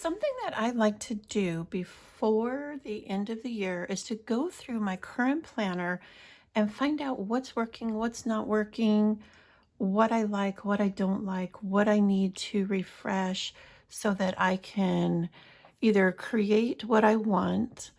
Something that I like to do before the end of the year is to go through my current planner and find out what's working, what's not working, what I like, what I don't like, what I need to refresh so that I can either create what I want,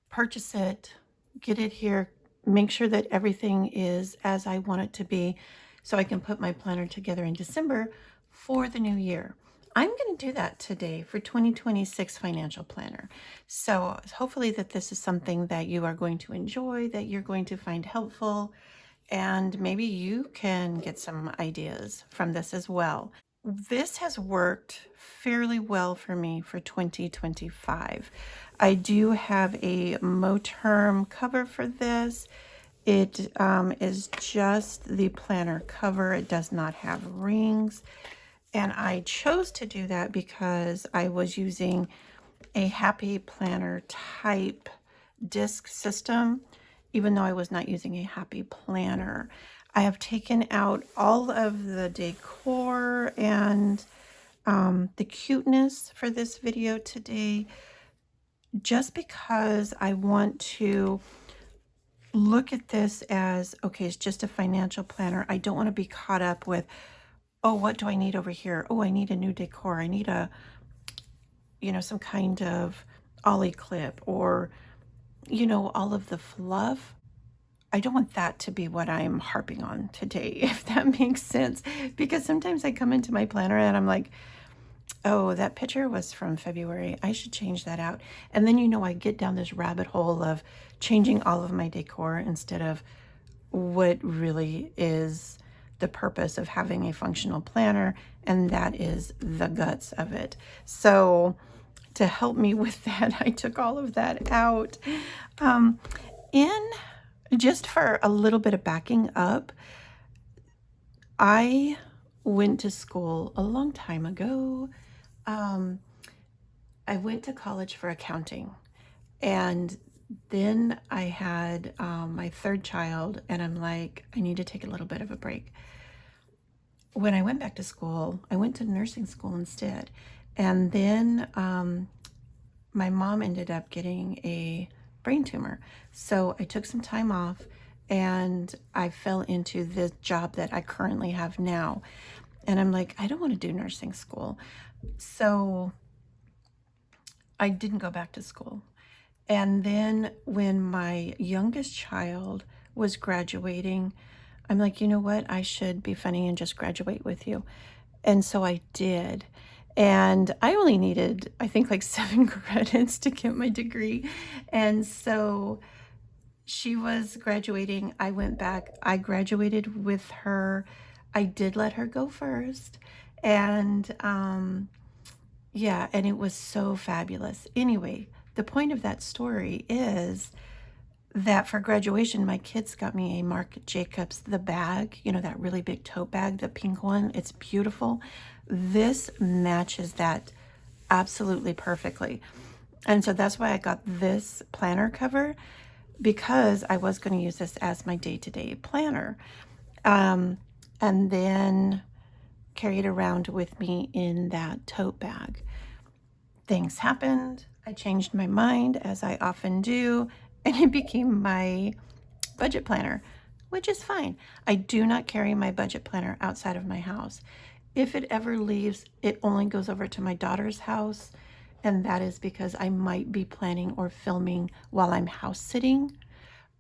purchase it, get it here, make sure that everything is as I want it to be so I can put my planner together in December for the new year. I'm going to do that today for 2026 financial planner. So hopefully that this is something that you are going to enjoy, that you're going to find helpful, and maybe you can get some ideas from this as well. This has worked fairly well for me for 2025. I do have a Moterm cover for this. It is just the planner cover. It does not have rings. And I chose to do that because I was using a Happy Planner type disc system, even though I was not using a Happy Planner. I have taken out all of the decor and the cuteness for this video today, just because I want to look at this as, okay, it's just a financial planner. I don't want to be caught up with, oh, what do I need over here? Oh, I need a new decor. I need a, some kind of ollie clip or, all of the fluff. I don't want that to be what I'm harping on today, if that makes sense. Because sometimes I come into my planner and I'm like, oh, that picture was from February. I should change that out. And then, I get down this rabbit hole of changing all of my decor instead of what really is the purpose of having a functional planner, and that is the guts of it. So to help me with that, I took all of that out. In just for a little bit of backing up, I went to school a long time ago. I went to college for accounting, and then I had my third child, and I'm like, I need to take a little bit of a break. When I went back to school, I went to nursing school instead. And then my mom ended up getting a brain tumor. So I took some time off and I fell into the job that I currently have now. And I'm like, I don't want to do nursing school. So I didn't go back to school. And then when my youngest child was graduating, I'm like, you know what? I should be funny and just graduate with you. And so I did. And I only needed, I think, like 7 credits to get my degree. And so she was graduating. I went back. I graduated with her. I did let her go first. And yeah, and it was so fabulous. Anyway, the point of that story is that for graduation, my kids got me a Marc Jacobs, the bag, that really big tote bag, the pink one. It's beautiful. This matches that absolutely perfectly. And so that's why I got this planner cover, because I was going to use this as my day-to-day planner. And then carry it around with me in that tote bag. Things happened. I changed my mind, as I often do, and it became my budget planner, which is fine. I do not carry my budget planner outside of my house. If it ever leaves, it only goes over to my daughter's house, and that is because I might be planning or filming while I'm house sitting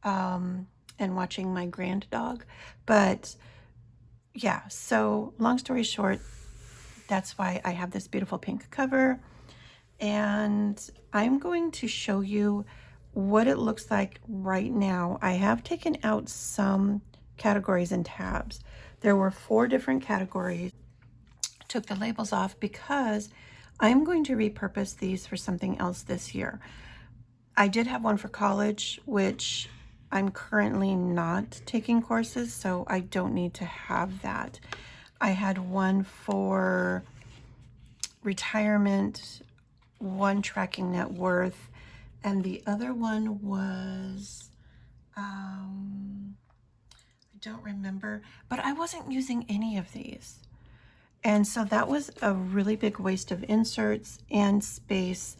and watching my grand dog. But yeah, so long story short, that's why I have this beautiful pink cover. And I'm going to show you what it looks like right now. I have taken out some categories and tabs. There were 4 different categories. Took the labels off because I'm going to repurpose these for something else this year. I did have one for college, which I'm currently not taking courses, so I don't need to have that. I had one for retirement, one tracking net worth, and the other one was, I don't remember, but I wasn't using any of these. And so that was a really big waste of inserts and space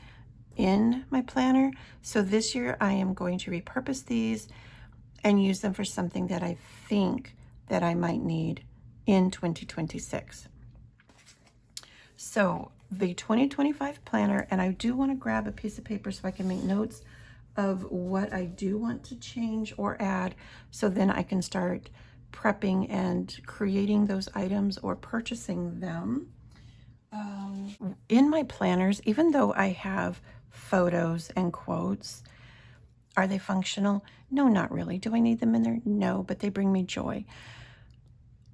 in my planner. So this year I am going to repurpose these and use them for something that I think that I might need in 2026. So the 2025 planner, and I do want to grab a piece of paper so I can make notes of what I do want to change or add, so then I can start prepping and creating those items or purchasing them. In my planners, even though I have photos and quotes, are they functional? No, not really. Do I need them in there? No, but they bring me joy.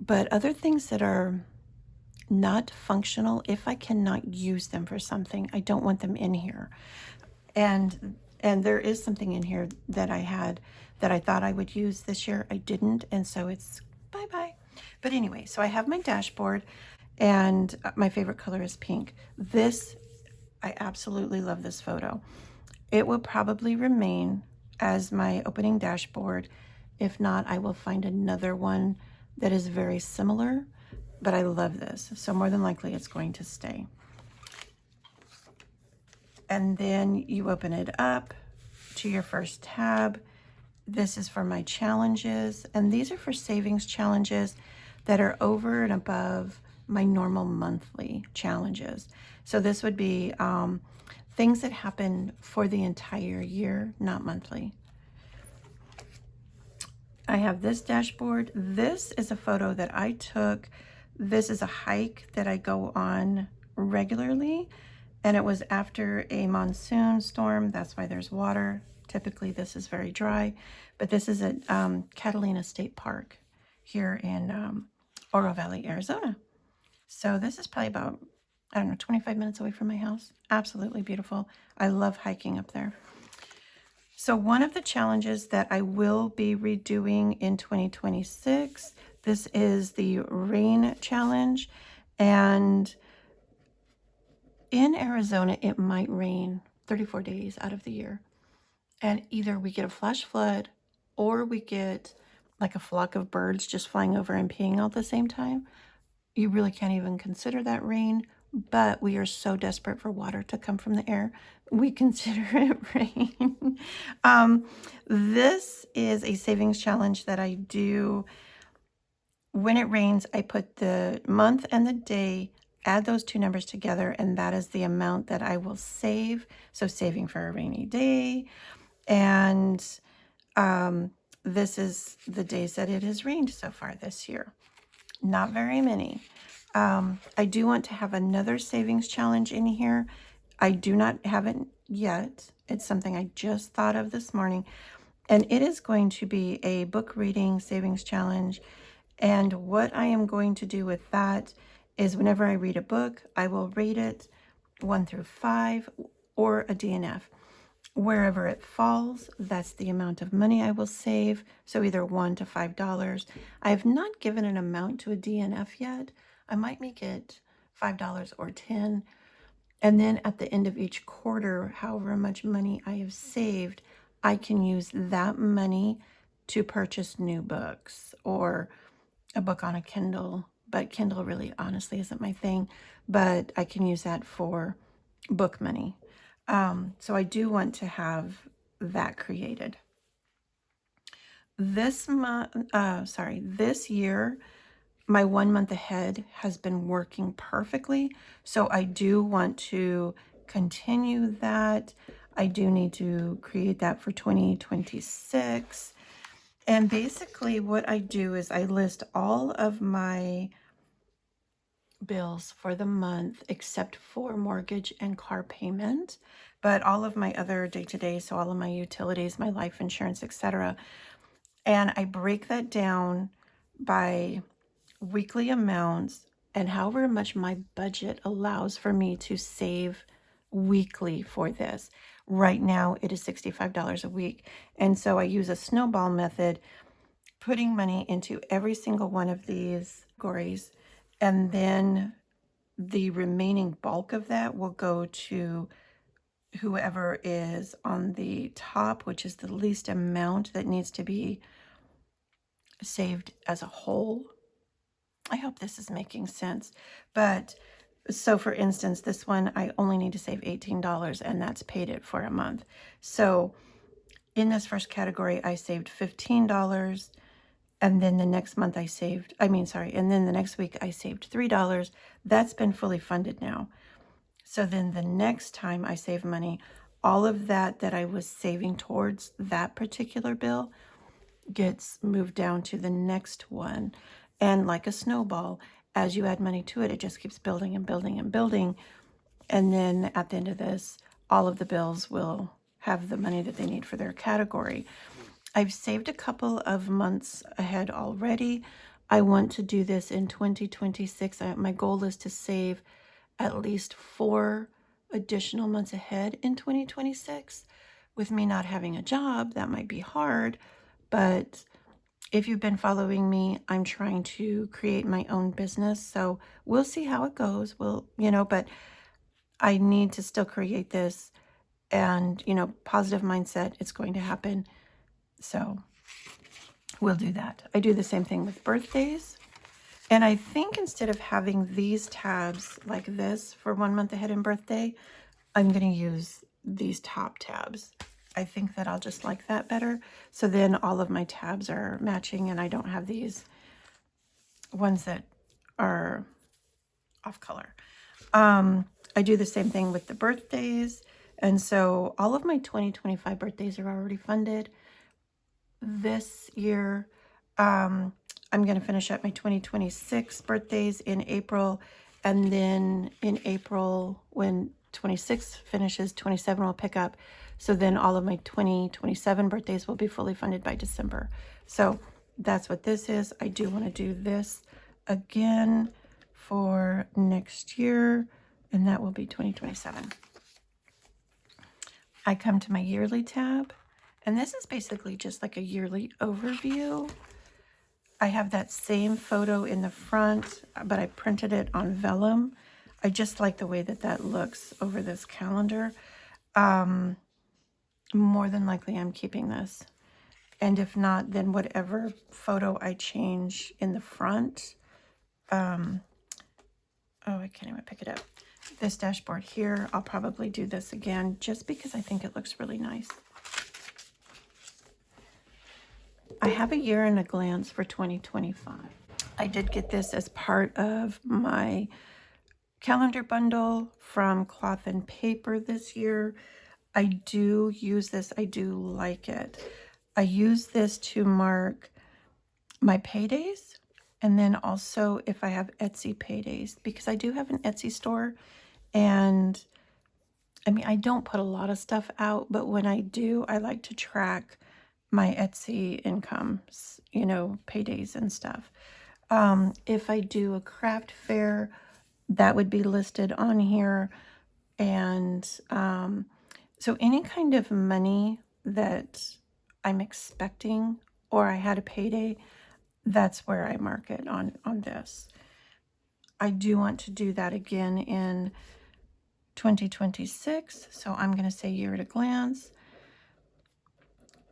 But other things that are not functional, if I cannot use them for something, I don't want them in here. And there is something in here that I had that I thought I would use this year. I didn't, and so it's bye-bye. But anyway, so I have my dashboard, and my favorite color is pink. This, I absolutely love this photo. It will probably remain as my opening dashboard. If not, I will find another one that is very similar, but I love this. So more than likely it's going to stay. And then you open it up to your first tab. This is for my challenges, and these are for savings challenges that are over and above my normal monthly challenges. So this would be things that happen for the entire year, not monthly. I have this dashboard. This is a photo that I took. This is a hike that I go on regularly, and it was after a monsoon storm. That's why there's water. Typically this is very dry, but this is at Catalina State Park here in Oro Valley, Arizona. So this is probably about, I don't know, 25 minutes away from my house. Absolutely beautiful. I love hiking up there. So one of the challenges that I will be redoing in 2026, this is the rain challenge. And in Arizona, it might rain 34 days out of the year. And either we get a flash flood or we get like a flock of birds just flying over and peeing all at the same time. You really can't even consider that rain, but we are so desperate for water to come from the air, we consider it rain. This is a savings challenge that I do. When it rains, I put the month and the day, add those two numbers together, and that is the amount that I will save. So saving for a rainy day. And this is the days that it has rained so far this year. Not very many. I do want to have another savings challenge in here. I do not have it yet. It's something I just thought of this morning. And it is going to be a book reading savings challenge. And what I am going to do with that is whenever I read a book, I will rate it 1 through 5 or a DNF. Wherever it falls, that's the amount of money I will save. So either $1 to $5. I have not given an amount to a DNF yet. I might make it $5 or $10. And then at the end of each quarter, however much money I have saved, I can use that money to purchase new books or a book on a Kindle. But Kindle really honestly isn't my thing, but I can use that for book money. So I do want to have that created. This year, my 1 month ahead has been working perfectly. So I do want to continue that. I do need to create that for 2026. And basically what I do is I list all of my bills for the month except for mortgage and car payment, but all of my other day-to-day, so all of my utilities, my life insurance, etc. And I break that down by weekly amounts and however much my budget allows for me to save weekly for this. Right now it is $65 a week. And so I use a snowball method, putting money into every single one of these categories, and then the remaining bulk of that will go to whoever is on the top, which is the least amount that needs to be saved as a whole. I hope this is making sense. But so for instance, this one, I only need to save $18 and that's paid it for a month. So in this first category, I saved $15. And then the next month and then the next week I saved $3. That's been fully funded now. So then the next time I save money, all of that I was saving towards that particular bill gets moved down to the next one. And like a snowball, as you add money to it, it just keeps building and building and building. And then at the end of this, all of the bills will have the money that they need for their category. I've saved a couple of months ahead already. I want to do this in 2026. My goal is to save at least 4 additional months ahead in 2026. With me not having a job, that might be hard, but if you've been following me, I'm trying to create my own business. So we'll see how it goes. But I need to still create this and, positive mindset, it's going to happen. So we'll do that. I do the same thing with birthdays. And I think instead of having these tabs like this for 1 month ahead in birthday, I'm going to use these top tabs. I think that I'll just like that better. So then all of my tabs are matching and I don't have these ones that are off color. I do the same thing with the birthdays. And so all of my 2025 birthdays are already funded. This year, I'm going to finish up my 2026 birthdays in April. And then in April, when 26 finishes, 27 will pick up. So then all of my 2027 birthdays will be fully funded by December. So that's what this is. I do want to do this again for next year, and that will be 2027. I come to my yearly tab, and this is basically just like a yearly overview. I have that same photo in the front, but I printed it on vellum. I just like the way that looks over this calendar. More than likely I'm keeping this. And if not, then whatever photo I change in the front, oh, I can't even pick it up. This dashboard here, I'll probably do this again just because I think it looks really nice. I have a year in a glance for 2025. I did get this as part of my calendar bundle from Cloth and Paper this year. I do use this. I do like it. I use this to mark my paydays, and then also if I have Etsy paydays, because I do have an Etsy store. And I mean, I don't put a lot of stuff out, but when I do, I like to track my Etsy incomes, paydays and stuff. If I do a craft fair, that would be listed on here. And so any kind of money that I'm expecting or I had a payday, that's where I mark it on this. I do want to do that again in 2026. So I'm going to say year at a glance.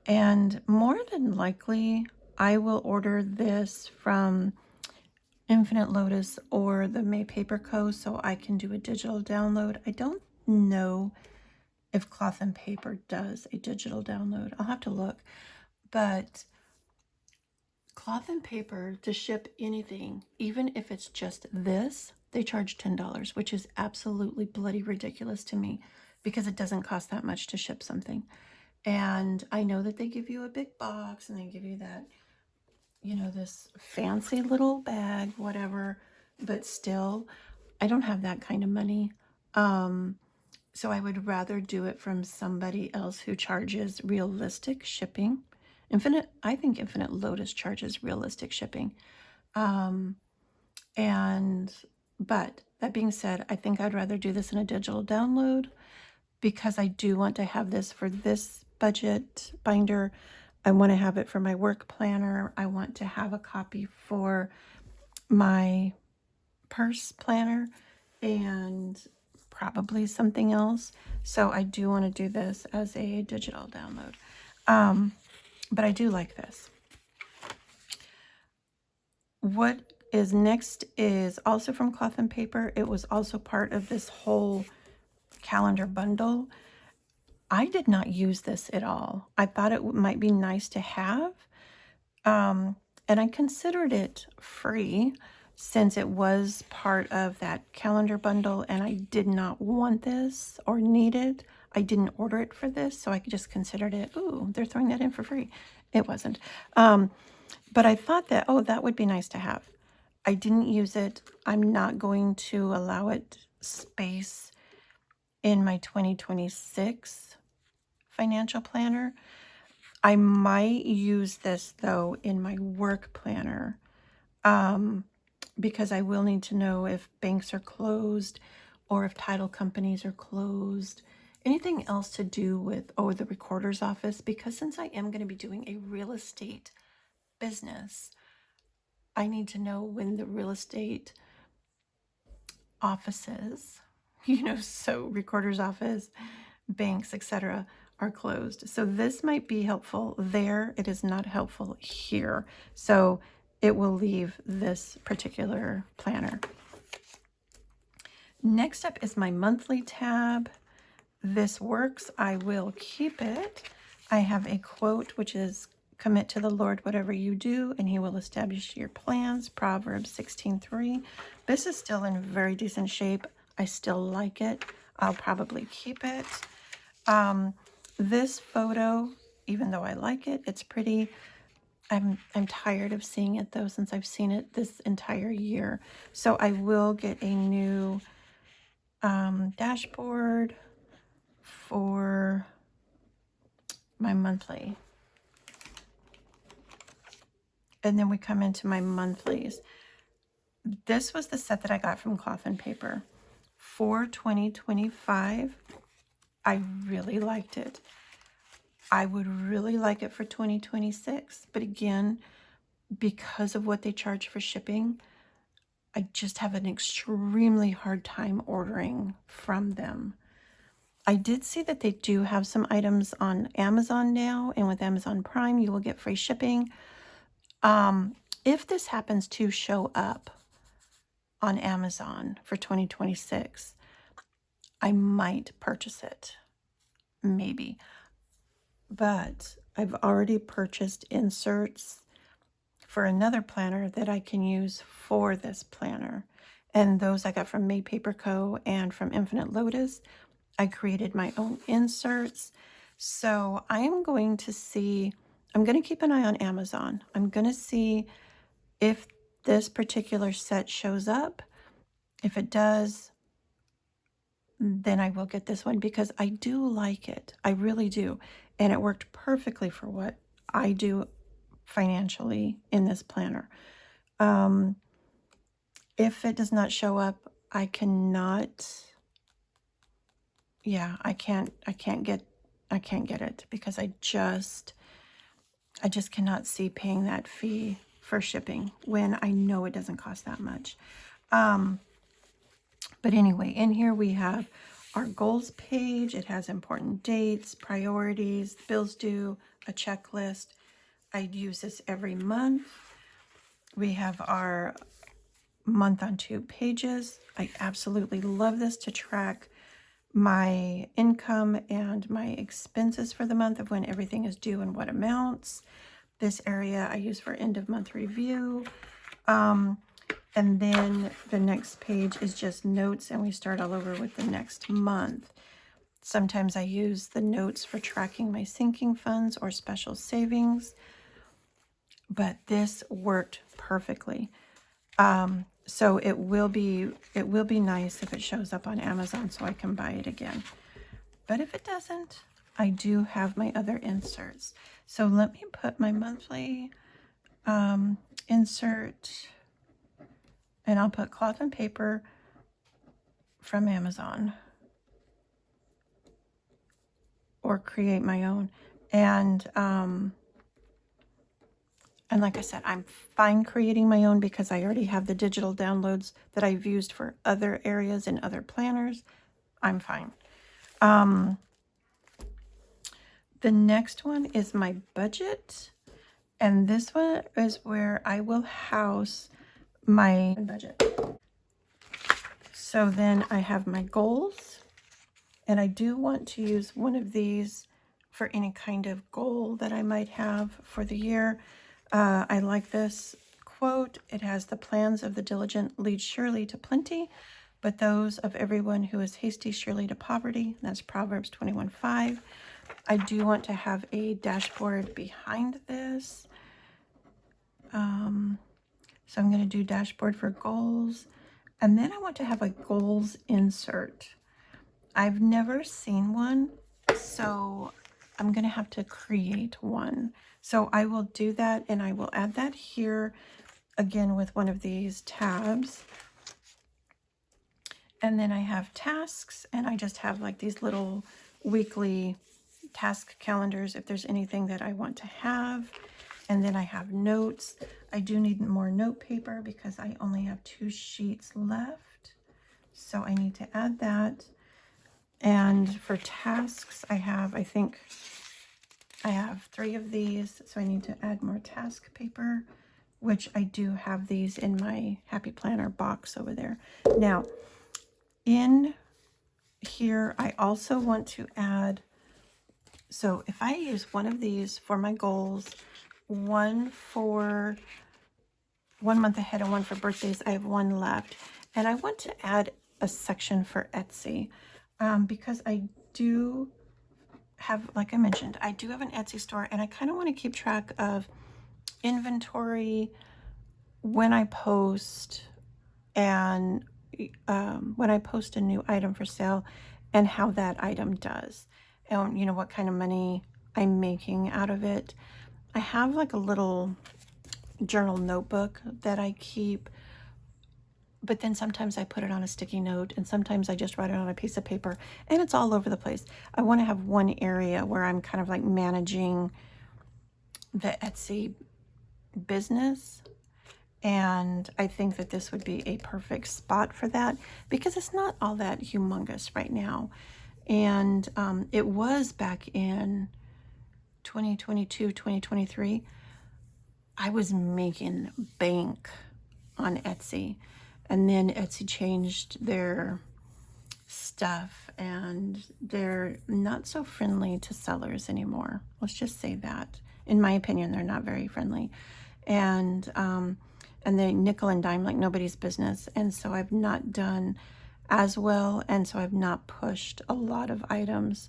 And more than likely, I will order this from Infinite Lotus or the May Paper Co. so I can do a digital download. I don't know if Cloth and Paper does a digital download. I'll have to look. But Cloth and Paper, to ship anything, even if it's just this, they charge $10, which is absolutely bloody ridiculous to me because it doesn't cost that much to ship something. And I know that they give you a big box and they give you that, this fancy little bag, whatever, but still, I don't have that kind of money. So I would rather do it from somebody else who charges realistic shipping. I think Infinite Lotus charges realistic shipping. But that being said, I think I'd rather do this in a digital download because I do want to have this for this budget binder. I want to have it for my work planner. I want to have a copy for my purse planner and probably something else. So I do want to do this as a digital download. But I do like this. What is next is also from Cloth and Paper. It was also part of this whole calendar bundle. I did not use this at all. I thought it might be nice to have. And I considered it free since it was part of that calendar bundle and I did not want this or need it. I didn't order it for this, so I just considered it, ooh, they're throwing that in for free. It wasn't. But I thought that, oh, that would be nice to have. I didn't use it. I'm not going to allow it space in my 2026 financial planner. I might use this though in my work planner because I will need to know if banks are closed or if title companies are closed. Anything else to do with, oh, the recorder's office, because since I am going to be doing a real estate business, I need to know when the real estate offices, so recorder's office, banks, etc., are closed. So this might be helpful there. It is not helpful here. So it will leave this particular planner. Next up is my monthly tab. This works. I will keep it. I have a quote, which is commit to the Lord whatever you do, and he will establish your plans. Proverbs 16:3. This is still in very decent shape. I still like it. I'll probably keep it. This photo, even though I like it, it's pretty. I'm tired of seeing it though, since I've seen it this entire year. So I will get a new dashboard for my monthly. And then we come into my monthlies. This was the set that I got from Cloth and Paper for 2025. I really liked it. I would really like it for 2026. But again, because of what they charge for shipping, I just have an extremely hard time ordering from them. I did see that they do have some items on Amazon now, and with Amazon Prime, you will get free shipping. If this happens to show up on Amazon for 2026, I might purchase it, maybe. But I've already purchased inserts for another planner that I can use for this planner. And those I got from Made Paper Co. and from Infinite Lotus. I created my own inserts. So I am going to see, I'm going to keep an eye on Amazon. I'm going to see if this particular set shows up. If it does, then I will get this one because I do like it. I really do. And it worked perfectly for what I do financially in this planner. If it does not show up, I cannot, I can't get it because I just cannot see paying that fee for shipping when I know it doesn't cost that much. But anyway, in here we have our goals page. It has important dates, priorities, bills due, a checklist. I use this every month. We have our month on 2 pages. I absolutely love this to track my income and my expenses for the month of when everything is due and what amounts. This area I use for end of month review. And then the next page is just notes, and we start all over with the next month. Sometimes I use the notes for tracking my sinking funds or special savings, but this worked perfectly. So it will be nice if it shows up on Amazon so I can buy it again. But if it doesn't, I do have my other inserts. So let me put my monthly insert, and I'll put Cloth and Paper from Amazon or create my own. And like I said, I'm fine creating my own because I already have the digital downloads that I've used for other areas and other planners. I'm fine. The next one is my budget. And this one is where I will house my budget. So then I have my goals, and I do want to use one of these for any kind of goal that I might have for the year. I like this quote. It has, "The plans of the diligent lead surely to plenty, but those of everyone who is hasty surely to poverty." That's Proverbs 21:5. I do want to have a dashboard behind this. So I'm going to do dashboard for goals. And then I want to have a goals insert. I've never seen one, so I'm going to have to create one. So I will do that, and I will add that here again with one of these tabs. And then I have tasks, and I just have like these little weekly task calendars if there's anything that I want to have. And then I have notes. I do need more note paper because I only have 2 sheets left. So I need to add that. And for tasks, I think I have 3 of these. So I need to add more task paper, which I do have these in my Happy Planner box over there. Now, in here, I also want to add, so if I use one of these for my goals, one for 1 month ahead and one for birthdays, I have 1 left. And I want to add a section for Etsy because I do have, like I mentioned, I do have an Etsy store, and I kind of want to keep track of inventory when I post, and when I post a new item for sale and how that item does, and you know, what kind of money I'm making out of it. I have like a little journal notebook that I keep, but then sometimes I put it on a sticky note, and sometimes I just write it on a piece of paper, and it's all over the place. I want to have one area where I'm kind of like managing the Etsy business, and I think that this would be a perfect spot for that because it's not all that humongous right now. And it was back in 2022, 2023. I was making bank on Etsy, and then Etsy changed their stuff, and they're not so friendly to sellers anymore. Let's just say that. In my opinion, they're not very friendly. And they nickel and dime like nobody's business. And so I've not done as well, and so I've not pushed a lot of items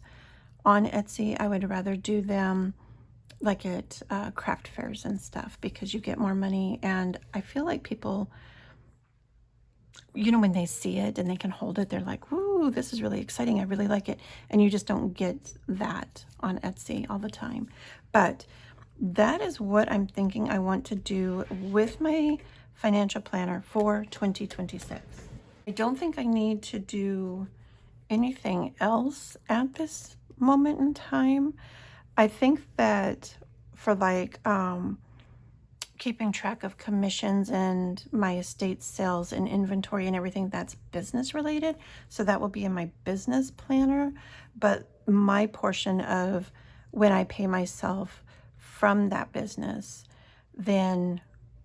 on Etsy. I would rather do them like at craft fairs and stuff because you get more money, and I feel like people, you know, when they see it and they can hold it, they're like, "Woo, this is really exciting. I really like it." And you just don't get that on Etsy all the time. But that is what I'm thinking I want to do with my financial planner for 2026. I don't think I need to do anything else at this moment in time. I think that for like keeping track of commissions and my estate sales and inventory and everything, that's business related. So that will be in my business planner. But my portion of when I pay myself from that business, then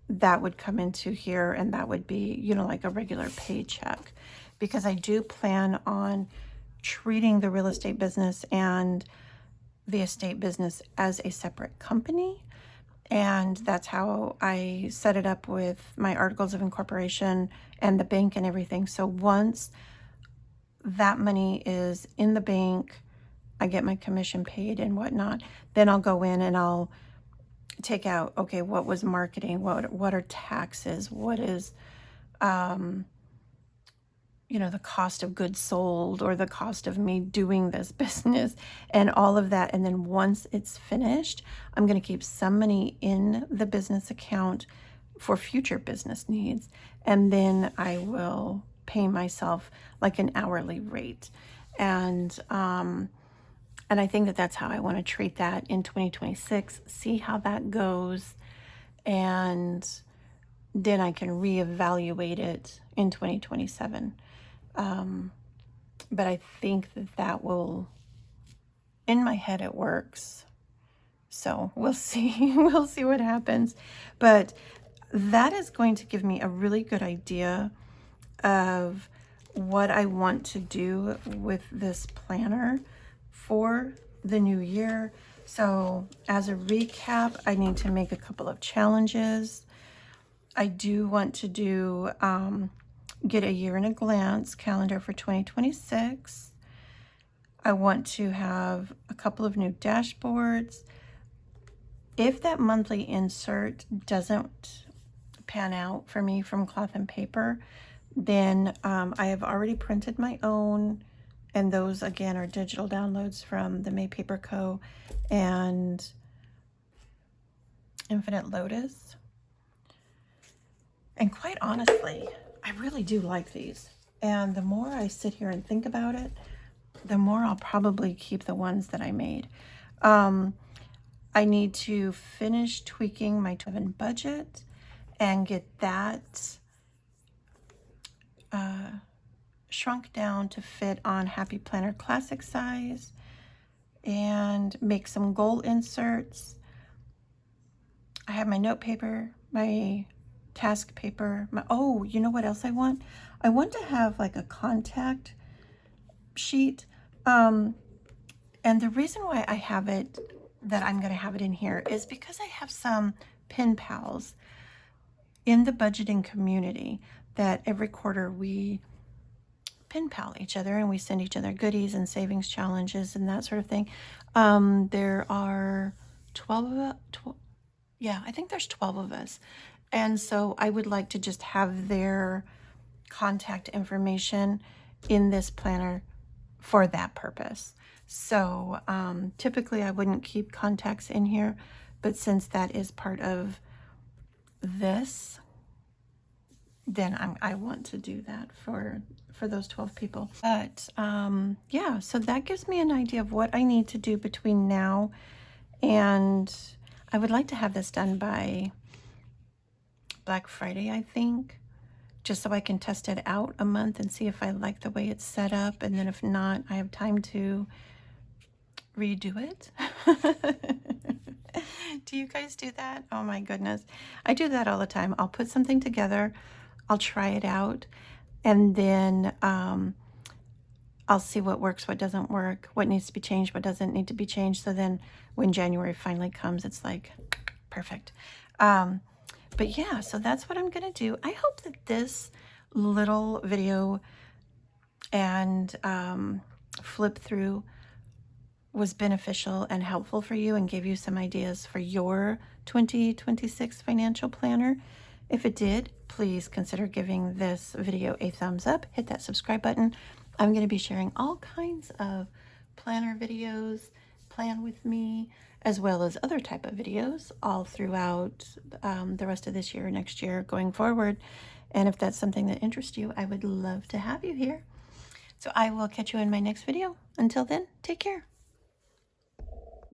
that would come into here, and that would be, you know, like a regular paycheck, because I do plan on treating the real estate business and the estate business as a separate company. And that's how I set it up with my articles of incorporation and the bank and everything. So once that money is in the bank, I get my commission paid and whatnot, then I'll go in and I'll take out, okay, what was marketing, what are taxes, what is you know, the cost of goods sold, or the cost of me doing this business, and all of that. And then once it's finished, I'm going to keep some money in the business account for future business needs, and then I will pay myself like an hourly rate. And I think that that's how I want to treat that in 2026, see how that goes, and then I can reevaluate it in 2027. But I think that that will, in my head, it works. So we'll see. We'll see what happens. But that is going to give me a really good idea of what I want to do with this planner for the new year. So as a recap, I need to make a couple of challenges. I do want to do get a year in a glance calendar for 2026. I want to have a couple of new dashboards. If that monthly insert doesn't pan out for me from Cloth and Paper, then I have already printed my own, and those again are digital downloads from the May Paper Co. and Infinite Lotus. And quite honestly, I really do like these. And the more I sit here and think about it, the more I'll probably keep the ones that I made. I need to finish tweaking my 7 budget and get that shrunk down to fit on Happy Planner Classic size, and make some goal inserts. I have my note paper, my task paper, oh, you know what else I want? I want to have like a contact sheet. And the reason why I have it, that I'm going to have it in here, is because I have some pen pals in the budgeting community that every quarter we pen pal each other and we send each other goodies and savings challenges and that sort of thing. There are 12 of us. Yeah, I think there's 12 of us. And so I would like to just have their contact information in this planner for that purpose. So typically I wouldn't keep contacts in here, but since that is part of this, then I want to do that for those 12 people. But yeah, so that gives me an idea of what I need to do between now, and I would like to have this done by Black Friday, I think, just so I can test it out a month and see if I like the way it's set up. And then if not, I have time to redo it. Do you guys do that? Oh my goodness. I do that all the time. I'll put something together, I'll try it out, and then I'll see what works, what doesn't work, what needs to be changed, what doesn't need to be changed. So then when January finally comes, it's like, perfect. But yeah, so that's what I'm going to do. I hope that this little video and flip through was beneficial and helpful for you and gave you some ideas for your 2026 financial planner. If it did, please consider giving this video a thumbs up. Hit that subscribe button. I'm going to be sharing all kinds of planner videos, plan with me, as well as other type of videos all throughout the rest of this year, next year, going forward. And if that's something that interests you, I would love to have you here. So I will catch you in my next video. Until then, take care.